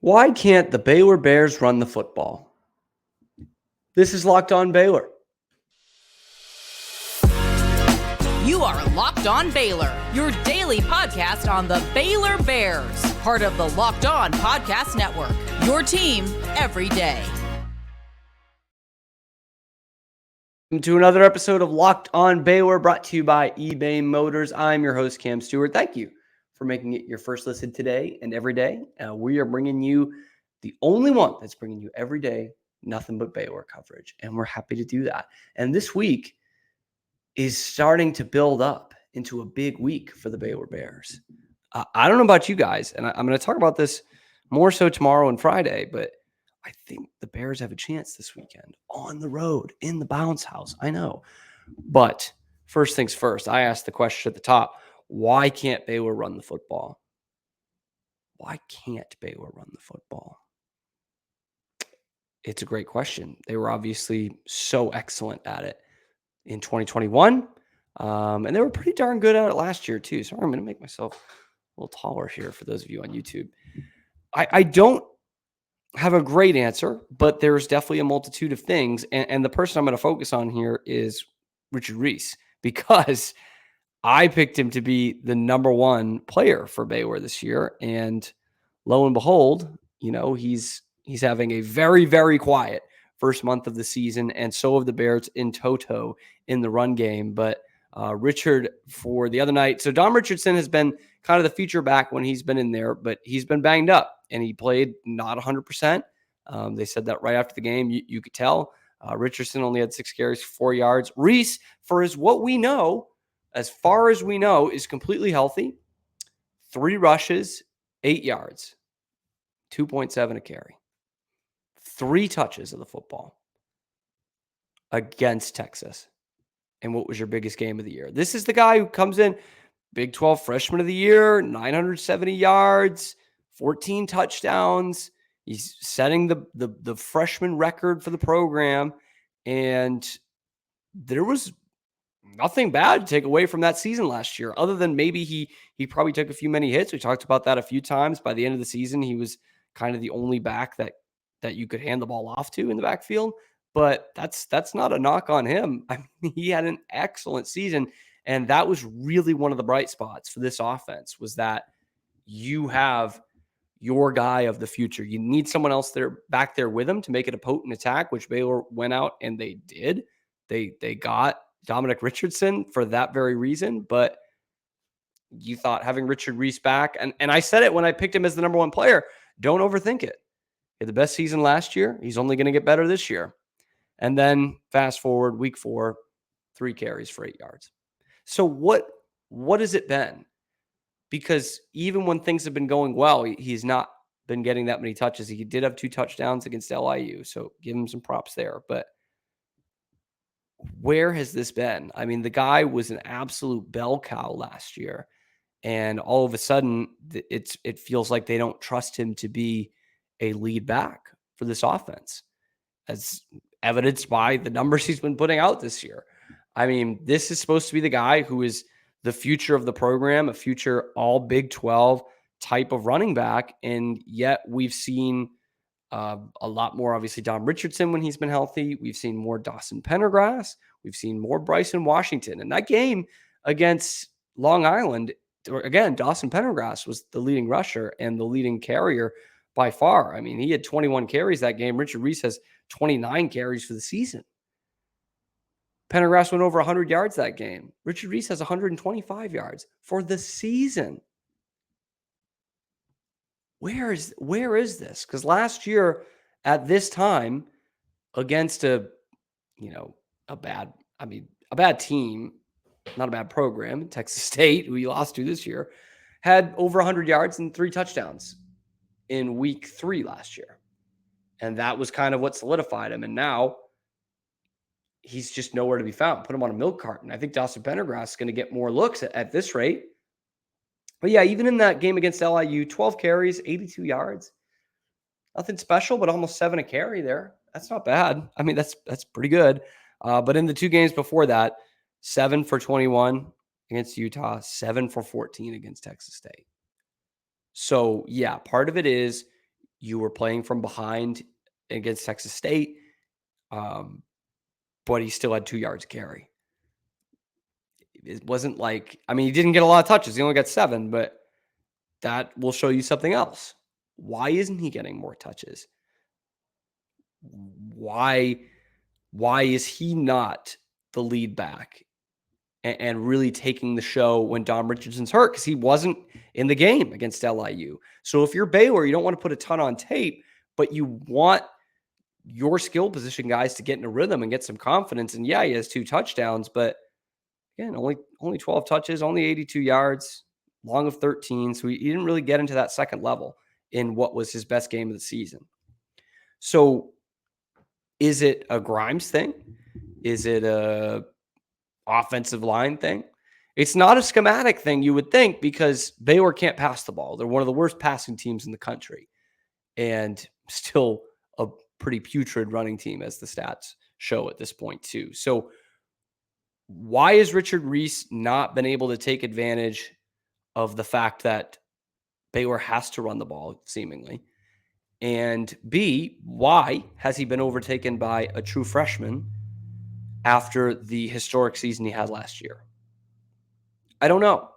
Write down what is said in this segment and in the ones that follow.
Why can't the Baylor Bears run the football? This is Locked On Baylor. You are Locked On Baylor, your daily podcast on the Baylor Bears, part of the Locked On Podcast Network, your team every day. Welcome to another episode of Locked On Baylor, brought to you by eBay Motors. I'm your host, Cam Stuart. Thank you for making it your first listen today and every day. We are bringing you the only one that's bringing you every day nothing but Baylor coverage, and we're happy to do that. And this week is starting to build up into a big week for the Baylor Bears. I don't know about you guys, and I'm going to talk about this more so tomorrow and Friday, but I think the Bears have a chance this weekend on the road in the bounce house. I know. But first things first, I asked the question at the top, why can't Baylor run the football? Why can't Baylor run the football? It's a great question. They were obviously so excellent at it in 2021. And they were pretty darn good at it last year too. So I'm going to make myself a little taller here for those of you on YouTube. I don't have a great answer, but there's definitely a multitude of things. And the person I'm going to focus on here is Richard Reese, because I picked him to be the number one player for Baylor this year. And lo and behold, he's having a very, very quiet first month of the season, and so have the Bears in toto in the run game. But Richard for the other night. So Dom Richardson has been kind of the feature back when he's been in there, but he's been banged up and he played not 100%. They said that right after the game. You could tell. Richardson only had 6 carries, 4 yards. Reese, for what we know, as far as we know, is completely healthy. 3 rushes, 8 yards, 2.7 a carry. 3 touches of the football against Texas. And what was your biggest game of the year? This is the guy who comes in Big 12 freshman of the year, 970 yards, 14 touchdowns. He's setting the freshman record for the program. And there was nothing bad to take away from that season last year, other than maybe he probably took a few many hits. We talked about that a few times. By the end of the season, he was kind of the only back that you could hand the ball off to in the backfield. But that's not a knock on him. I mean, he had an excellent season, and that was really one of the bright spots for this offense, was that you have your guy of the future. You need someone else back there with him to make it a potent attack, which Baylor went out and they did. They got Dominic Richardson for that very reason, but you thought having Richard Reese back, and I said it when I picked him as the number one player, don't overthink it. He had the best season last year. He's only going to get better this year. And then fast forward, week 4, 3 carries for 8 yards. So what has it been? Because even when things have been going well, he's not been getting that many touches. He did have 2 touchdowns against LIU, so give him some props there. But where has this been? I mean, the guy was an absolute bell cow last year, and all of a sudden, it feels like they don't trust him to be a lead back for this offense, as evidenced by the numbers he's been putting out this year. I mean, this is supposed to be the guy who is the future of the program, a future all Big 12 type of running back, and yet we've seen a lot more, obviously, Dom Richardson when he's been healthy. We've seen more Dawson Pendergrass. We've seen more Bryson Washington. And that game against Long Island, again, Dawson Pendergrass was the leading rusher and the leading carrier by far. I mean, he had 21 carries that game. Richard Reese has 29 carries for the season. Pendergrass went over 100 yards that game. Richard Reese has 125 yards for the season. Where is this? Because last year at this time, against a bad team, not a bad program, Texas State, who you lost to this year, had over 100 yards and 3 touchdowns in week 3 last year. And that was kind of what solidified him. And now he's just nowhere to be found. Put him on a milk carton. I think Dawson Pendergrass is going to get more looks at this rate. But yeah, even in that game against LIU, 12 carries, 82 yards. Nothing special, but almost 7 a carry there. That's not bad. I mean, that's pretty good. But in the 2 games before that, 7 for 21 against Utah, 7 for 14 against Texas State. So, yeah, part of it is You were playing from behind against Texas State, but he still had 2 yards carry. It wasn't like, I mean, he didn't get a lot of touches. He only got 7, but that will show you something else. Why isn't he getting more touches? Why is he not the lead back and really taking the show when Dom Richardson's hurt? Because he wasn't in the game against LIU. So if you're Baylor, you don't want to put a ton on tape, but you want your skill position guys to get in a rhythm and get some confidence. And yeah, he has 2 touchdowns, but again, only 12 touches, only 82 yards, long of 13. So he didn't really get into that second level in what was his best game of the season. So is it a Grimes thing? Is it a offensive line thing? It's not a schematic thing, you would think, because Baylor can't pass the ball. They're one of the worst passing teams in the country and still a pretty putrid running team, as the stats show at this point too. So why has Richard Reese not been able to take advantage of the fact that Baylor has to run the ball, seemingly? And B, why has he been overtaken by a true freshman after the historic season he had last year? I don't know.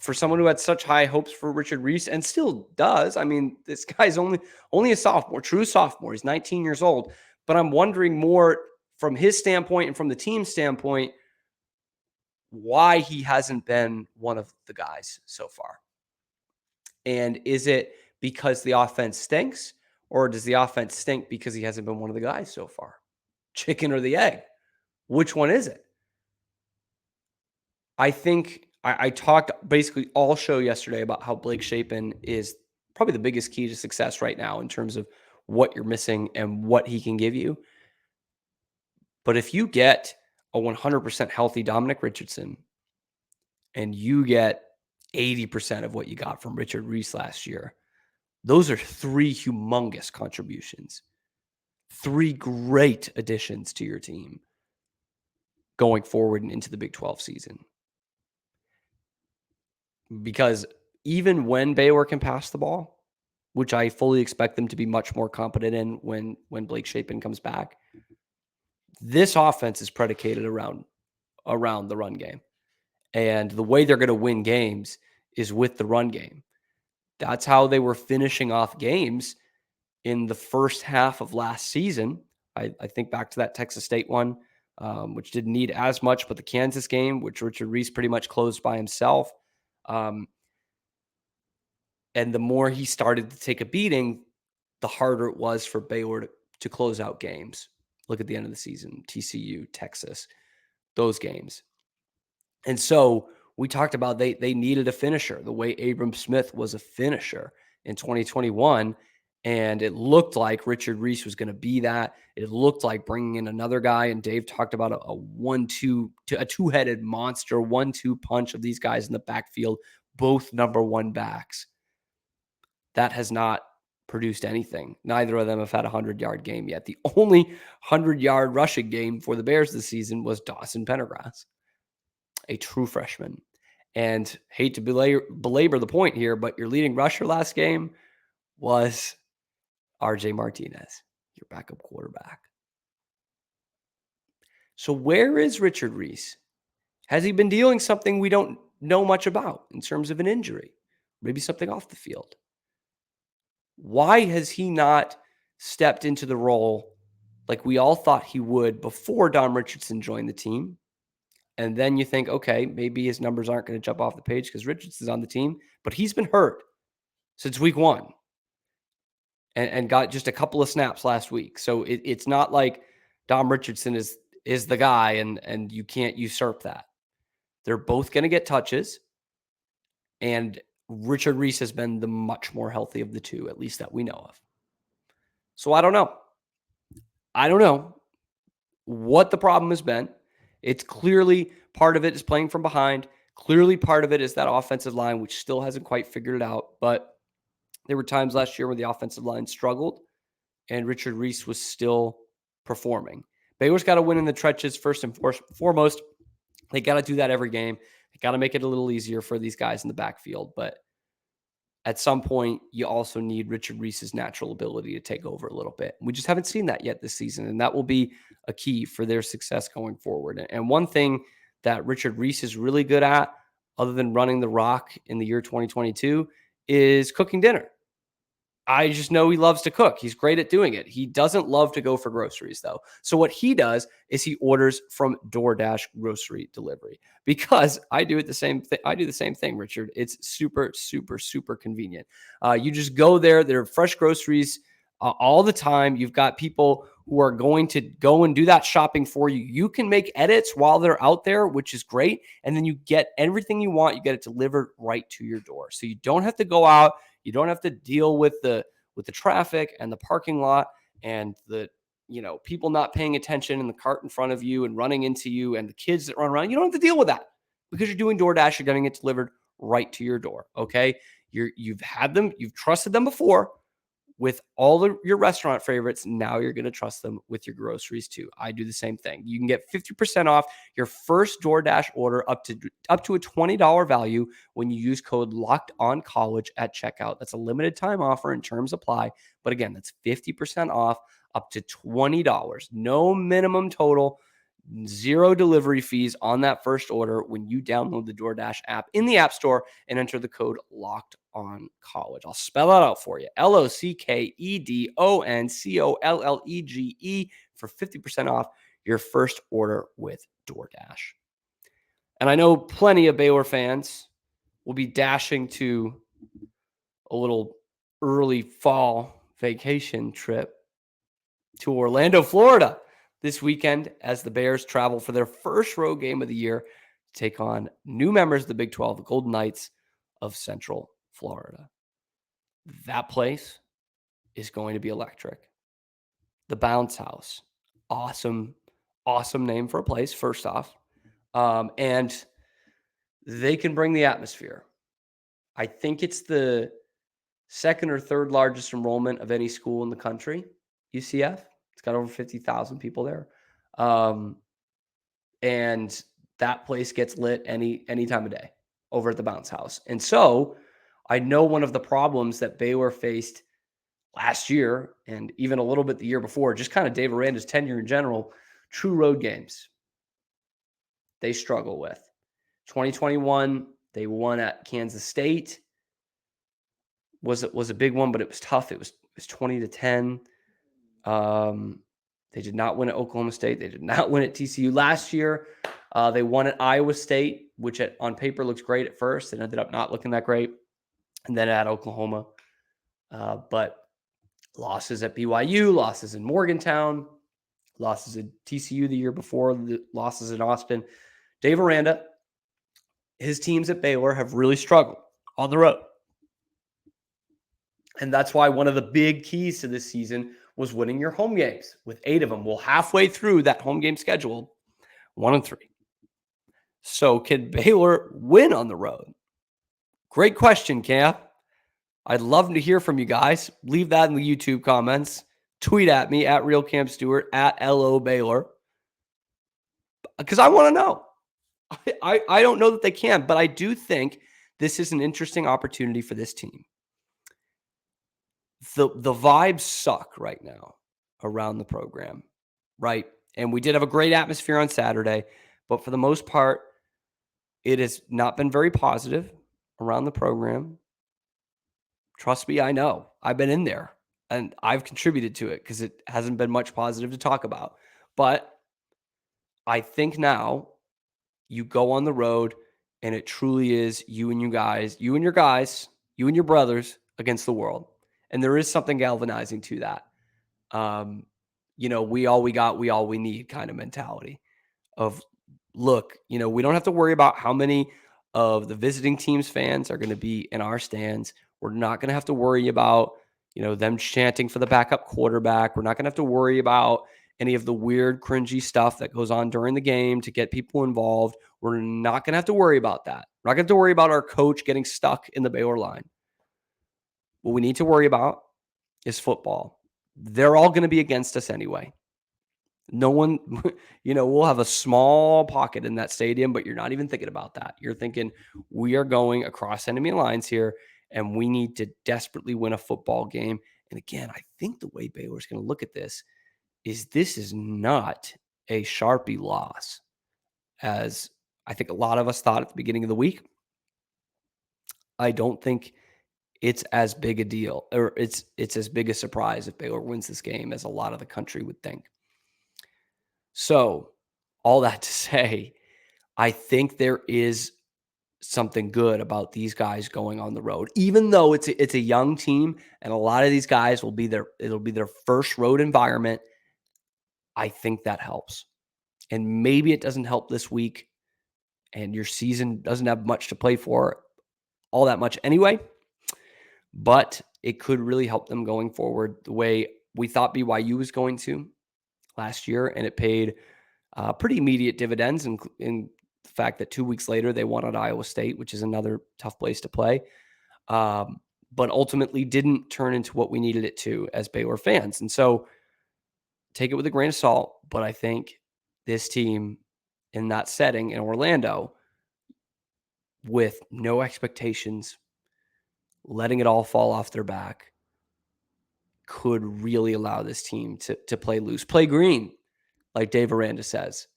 For someone who had such high hopes for Richard Reese and still does, I mean, this guy's only a sophomore, true sophomore. He's 19 years old. But I'm wondering more from his standpoint and from the team's standpoint, why he hasn't been one of the guys so far. And is it because the offense stinks, or does the offense stink because he hasn't been one of the guys so far? Chicken or the egg? Which one is it? I think I talked basically all show yesterday about how Blake Shapen is probably the biggest key to success right now in terms of what you're missing and what he can give you. But if you get a 100% healthy Dominic Richardson and you get 80% of what you got from Richard Reese last year, those are 3 humongous contributions, 3 great additions to your team going forward and into the Big 12 season. Because even when Baylor can pass the ball, which I fully expect them to be much more competent in when Blake Shapen comes back, this offense is predicated around the run game. And the way they're going to win games is with the run game. That's how they were finishing off games in the first half of last season. I think back to that Texas State one, which didn't need as much, but the Kansas game, which Richard Reese pretty much closed by himself. And the more he started to take a beating, the harder it was for Baylor to close out games. Look at the end of the season, TCU, Texas, those games. And so we talked about they needed a finisher, the way Abram Smith was a finisher in 2021. And it looked like Richard Reese was going to be that. It looked like bringing in another guy. And Dave talked about a two-headed monster, 1-2 punch of these guys in the backfield, both number 1 backs. That has not produced anything. Neither of them have had a 100-yard game yet. The only 100-yard rushing game for the Bears this season was Dawson Pendergrass, a true freshman. And hate to belabor the point here, but your leading rusher last game was RJ Martinez, your backup quarterback. So where is Richard Reese? Has he been dealing something we don't know much about in terms of an injury? Maybe something off the field? Why has he not stepped into the role like we all thought he would before Dom Richardson joined the team? And then you think, okay, maybe his numbers aren't going to jump off the page because Richardson's on the team, but he's been hurt since week 1 and got just a couple of snaps last week. So it's not like Dom Richardson is the guy and you can't usurp that. They're both going to get touches, and Richard Reese has been the much more healthy of the two, at least that we know of. So I don't know. I don't know what the problem has been. It's clearly part of it is playing from behind. Clearly part of it is that offensive line, which still hasn't quite figured it out. But there were times last year where the offensive line struggled and Richard Reese was still performing. Baylor's got to win in the trenches first and foremost. They got to do that every game. They got to make it a little easier for these guys in the backfield. But at some point, you also need Richard Reese's natural ability to take over a little bit. We just haven't seen that yet this season, and that will be a key for their success going forward. And one thing that Richard Reese is really good at, other than running the rock in the year 2022, is cooking dinner. I just know he loves to cook. He's great at doing it. He doesn't love to go for groceries, though. So what he does is he orders from DoorDash grocery delivery, because I do the same thing, Richard. It's super, super, super convenient. You just go there. There are fresh groceries all the time. You've got people who are going to go and do that shopping for you. You can make edits while they're out there, which is great. And then you get everything you want. You get it delivered right to your door. So you don't have to go out. You don't have to deal with the traffic and the parking lot and the people not paying attention in the cart in front of you and running into you and the kids that run around. You don't have to deal with that because you're doing DoorDash. You're getting it delivered right to your door. Okay, you've had them, you've trusted them before with all of your restaurant favorites. Now you're going to trust them with your groceries too. I do the same thing. You can get 50% off your first DoorDash order up to a $20 value when you use code LOCKEDONCOLLEGE at checkout. That's a limited time offer and terms apply. But again, that's 50% off up to $20. No minimum total, zero delivery fees on that first order when you download the DoorDash app in the App Store and enter the code LOCKEDONCOLLEGE. I'll spell that out for you. LOCKEDONCOLLEGE for 50% off your first order with DoorDash. And I know plenty of Baylor fans will be dashing to a little early fall vacation trip to Orlando, Florida this weekend as the Bears travel for their first road game of the year to take on new members of the Big 12, the Golden Knights of Central Florida. That place is going to be electric. The Bounce House. Awesome, awesome name for a place, first off. And they can bring the atmosphere. I think it's the second or third largest enrollment of any school in the country, UCF. It's got over 50,000 people there. And that place gets lit any time of day over at the Bounce House. And so I know one of the problems that Baylor faced last year and even a little bit the year before, just kind of Dave Aranda's tenure in general, true road games they struggle with. 2021, they won at Kansas State. Was a big one, but it was tough. It was 20-10. They did not win at Oklahoma State. They did not win at TCU last year. They won at Iowa State, which on paper looks great at first. It ended up not looking that great. And then at Oklahoma. But losses at BYU, losses in Morgantown, losses at TCU the year before, the losses in Austin. Dave Aranda, his teams at Baylor have really struggled on the road. And that's why one of the big keys to this season was winning your home games with 8 of them. Well, halfway through that home game schedule, 1-3. So can Baylor win on the road? Great question, Cam. I'd love to hear from you guys. Leave that in the YouTube comments. Tweet at me at RealCamStewart, at LO Baylor. Because I want to know. I don't know that they can, but I do think this is an interesting opportunity for this team. The vibes suck right now around the program, right? And we did have a great atmosphere on Saturday, but for the most part, it has not been very positive around the program. Trust me, I know. I've been in there and I've contributed to it because it hasn't been much positive to talk about. But I think now you go on the road and it truly is you and your guys, you and your brothers against the world. And there is something galvanizing to that. We all we got, we all we need kind of mentality of, look, we don't have to worry about how many of the visiting team's fans are going to be in our stands. We're not going to have to worry about, them chanting for the backup quarterback. We're not going to have to worry about any of the weird, cringy stuff that goes on during the game to get people involved. We're not going to have to worry about that. We're not going to have to worry about our coach getting stuck in the Baylor line. What we need to worry about is football. They're all going to be against us anyway. No one, we'll have a small pocket in that stadium, but you're not even thinking about that. You're thinking we are going across enemy lines here, and we need to desperately win a football game. And again, I think the way Baylor's going to look at this is not a Sharpie loss, as I think a lot of us thought at the beginning of the week. I don't think it's as big a deal, or it's as big a surprise if Baylor wins this game as a lot of the country would think. So, all that to say, I think there is something good about these guys going on the road, even though it's a young team and a lot of these guys it'll be their first road environment. I think that helps. And maybe it doesn't help this week and your season doesn't have much to play for all that much anyway, but it could really help them going forward the way we thought BYU was going to last year. And it paid pretty immediate dividends in the fact that 2 weeks later they won at Iowa State, which is another tough place to play, but ultimately didn't turn into what we needed it to as Baylor fans. And so take it with a grain of salt, but I think this team in that setting in Orlando with no expectations, letting it all fall off their back, could really allow this team to play loose, play green, like Dave Aranda says.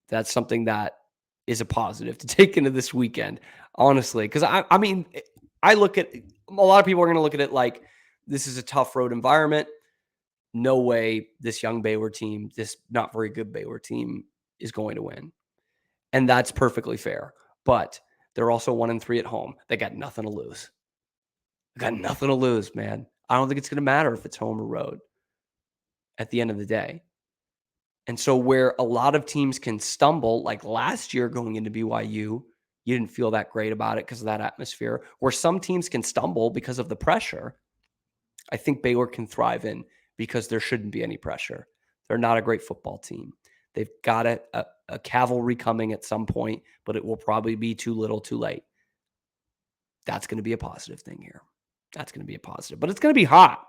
That's something that is a positive to take into this weekend, honestly. Because I mean, I look at a lot of people are going to look at it like this is a tough road environment. No way this young Baylor team, this not very good Baylor team, is going to win. And that's perfectly fair. But they're also 1-3 at home. They got nothing to lose. They got nothing to lose, man. I don't think it's going to matter if it's home or road at the end of the day. And so where a lot of teams can stumble, like last year going into BYU, you didn't feel that great about it because of that atmosphere. Where some teams can stumble because of the pressure, I think Baylor can thrive in because there shouldn't be any pressure. They're not a great football team. They've got a cavalry coming at some point, but it will probably be too little too late. That's going to be a positive thing here. That's going to be a positive. But it's going to be hot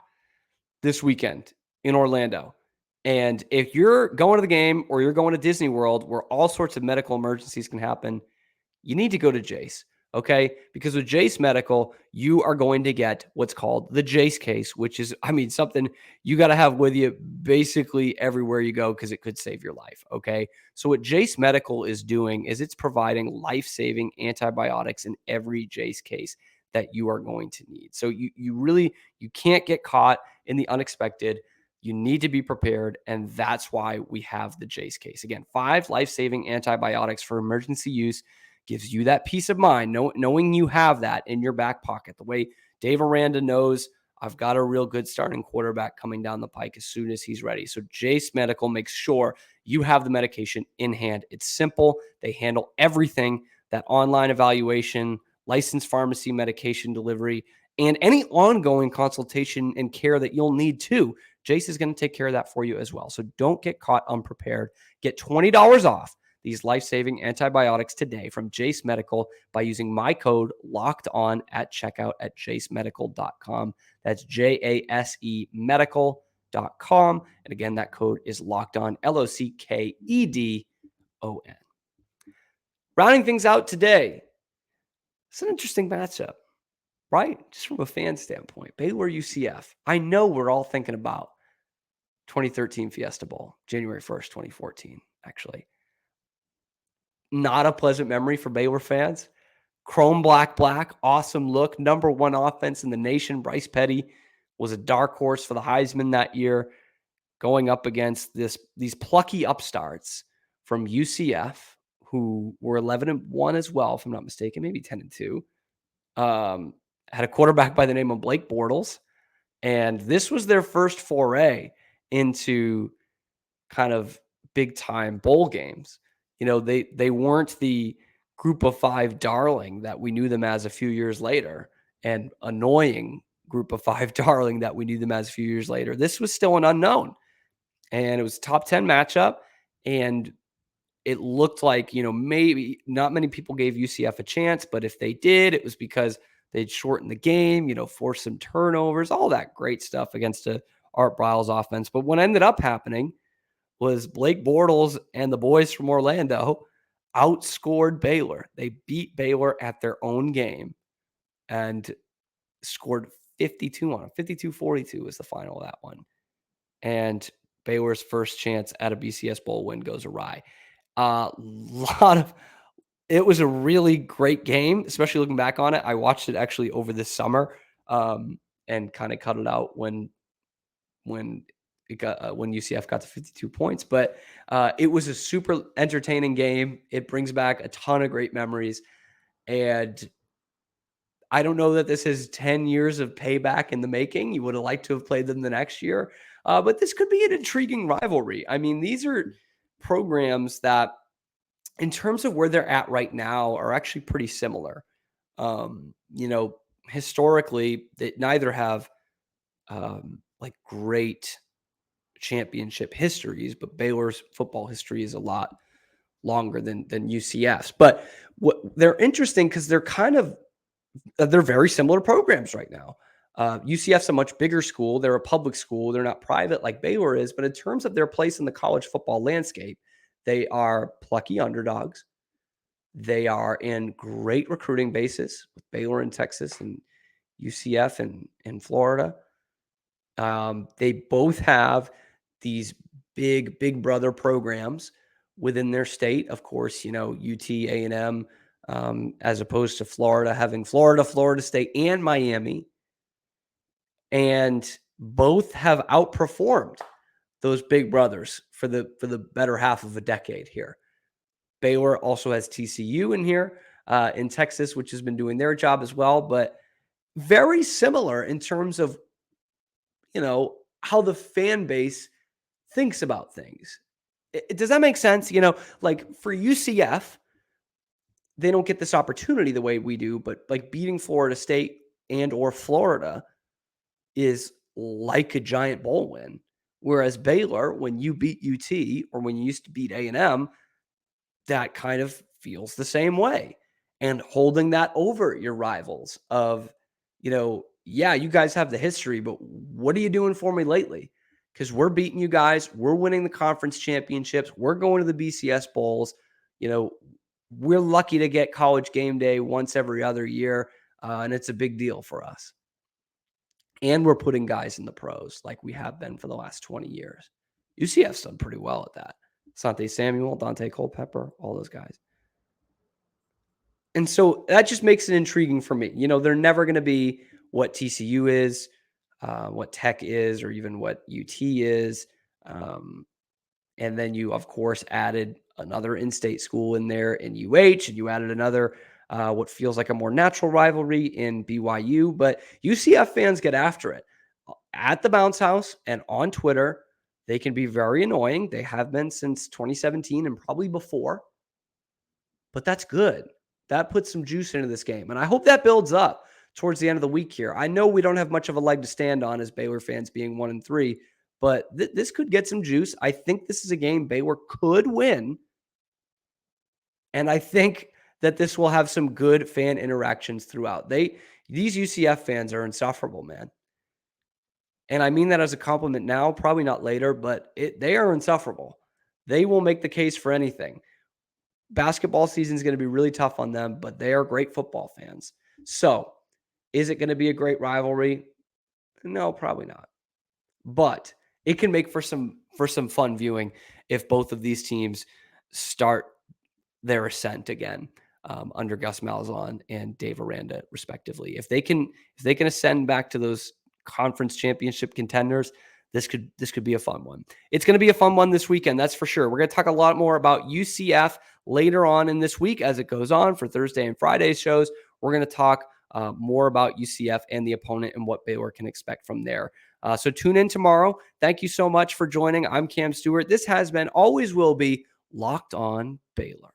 this weekend in Orlando. And if you're going to the game or you're going to Disney World where all sorts of medical emergencies can happen, you need to go to Jase, okay? Because with Jase Medical, you are going to get what's called the Jase case, which is, I mean, something you got to have with you basically everywhere you go because it could save your life, okay? So what Jase Medical is doing is it's providing life-saving antibiotics in every Jase case that you are going to need. So you can't get caught in the unexpected. You need to be prepared, and that's why we have the Jase case. Again, 5 life-saving antibiotics for emergency use gives you that peace of mind, knowing you have that in your back pocket. The way Dave Aranda knows, I've got a real good starting quarterback coming down the pike as soon as he's ready. So Jase Medical makes sure you have the medication in hand. It's simple. They handle everything, that online evaluation, licensed pharmacy medication delivery, and any ongoing consultation and care that you'll need too. Jase is going to take care of that for you as well. So don't get caught unprepared. Get $20 off these life-saving antibiotics today from Jase Medical by using my code LOCKEDON at checkout at jasemedical.com. That's JASE medical.com. And again, that code is LOCKEDON, LOCKEDON. Rounding things out today, it's an interesting matchup, right? Just from a fan standpoint. Baylor UCF. I know we're all thinking about 2013 Fiesta Bowl, January 1st, 2014, actually. Not a pleasant memory for Baylor fans. Chrome black, awesome look. Number 1 offense in the nation. Bryce Petty was a dark horse for the Heisman that year, going up against these plucky upstarts from UCF, who were 11-1 as well, if I'm not mistaken, maybe 10-2. Had a quarterback by the name of Blake Bortles. And this was their first foray into kind of big time bowl games. You know, they weren't the group of 5 darling that we knew them as a few years later, and annoying group of 5 darling that we knew them as a few years later. This was still an unknown, and it was a top 10 matchup. And it looked like, maybe not many people gave UCF a chance, but if they did, it was because they'd shorten the game, force some turnovers, all that great stuff against Art Briles offense. But what ended up happening was Blake Bortles and the boys from Orlando outscored Baylor. They beat Baylor at their own game and scored 52 on them. 52-42 was the final of that one. And Baylor's first chance at a BCS Bowl win goes awry. It was a really great game, especially looking back on it. I watched it actually over this summer and kind of cut it out when UCF got to 52 points. But it was a super entertaining game. It brings back a ton of great memories. And I don't know that this is 10 years of payback in the making. You would have liked to have played them the next year. But this could be an intriguing rivalry. I mean, these are programs that, in terms of where they're at right now, are actually pretty similar. Historically, they neither have like great championship histories, but Baylor's football history is a lot longer than UCF's. But they're interesting because they're very similar programs right now. UCF's a much bigger school. They're a public school. They're not private like Baylor is. But in terms of their place in the college football landscape, they are plucky underdogs. They are in great recruiting bases with Baylor in Texas and UCF in Florida. They both have these big brother programs within their state. Of course, UT, A&M, as opposed to Florida, having Florida State, and Miami. And both have outperformed those big brothers for the better half of a decade here. Baylor also has TCU in here in Texas, which has been doing their job as well, but very similar in terms of, how the fan base thinks about things. Does that make sense? Like for UCF, they don't get this opportunity the way we do, but like beating Florida State and or Florida is like a giant bowl win. Whereas Baylor, when you beat UT or when you used to beat A&M, that kind of feels the same way. And holding that over your rivals of, yeah, you guys have the history, but what are you doing for me lately? Because we're beating you guys. We're winning the conference championships. We're going to the BCS Bowls. We're lucky to get College Game Day once every other year, and it's a big deal for us. And we're putting guys in the pros like we have been for the last 20 years. UCF's done pretty well at that. Sante Samuel, Dante Culpepper, all those guys. And so that just makes it intriguing for me. They're never going to be what TCU is, what Tech is, or even what UT is. And then you, of course, added another in-state school in there in UH, and you added another what feels like a more natural rivalry in BYU. But UCF fans get after it at the Bounce House and on Twitter. They can be very annoying. They have been since 2017 and probably before. But that's good. That puts some juice into this game. And I hope that builds up towards the end of the week here. I know we don't have much of a leg to stand on as Baylor fans being 1-3, but this could get some juice. I think this is a game Baylor could win. And I think that this will have some good fan interactions throughout. These UCF fans are insufferable, man. And I mean that as a compliment now, probably not later, but they are insufferable. They will make the case for anything. Basketball season is going to be really tough on them, but they are great football fans. So, is it going to be a great rivalry? No, probably not. But it can make for some fun viewing if both of these teams start their ascent again under Gus Malzahn and Dave Aranda, respectively. If they can ascend back to those conference championship contenders, this could be a fun one. It's going to be a fun one this weekend, that's for sure. We're going to talk a lot more about UCF later on in this week as it goes on for Thursday and Friday shows. We're going to talk more about UCF and the opponent and what Baylor can expect from there. So tune in tomorrow. Thank you so much for joining. I'm Cam Stuart. This has been, always will be, Locked On Baylor.